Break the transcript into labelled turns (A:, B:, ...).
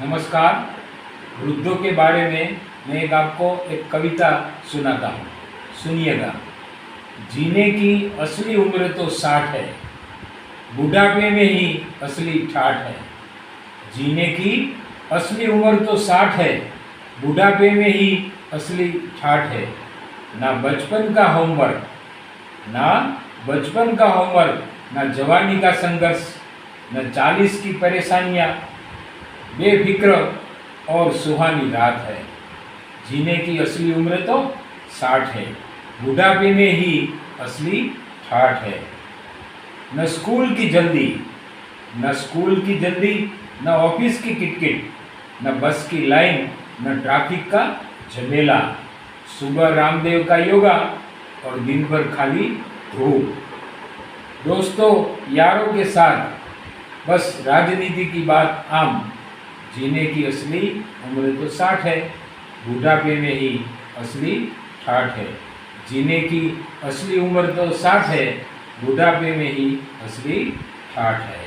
A: नमस्कार। वृद्धों के बारे में मैं आपको एक कविता सुनाता हूँ, सुनिएगा। जीने की असली उम्र तो 60 है, बुढ़ापे में ही असली ठाठ है। जीने की असली उम्र तो 60 है, बुढ़ापे में ही असली ठाठ है। ना बचपन का होमवर्क, ना बचपन का होमवर्क, ना जवानी का संघर्ष, न 40 की परेशानियाँ, बेफिक्र और सुहानी रात है। जीने की असली उम्र तो 60 है, बुढ़ापे में ही असली ठाठ है। न स्कूल की जल्दी, न स्कूल की जल्दी, न ऑफिस की किटकिट, न बस की लाइन, न ट्रैफिक का झमेला। सुबह रामदेव का योगा और दिन भर खाली धूप। दोस्तों यारों के साथ बस राजनीति की बात आम। जीने की असली उम्र तो 60 है, बुढ़ापे में ही असली ठाठ है। जीने की असली उम्र तो 60 है, बुढ़ापे में ही असली ठाठ है।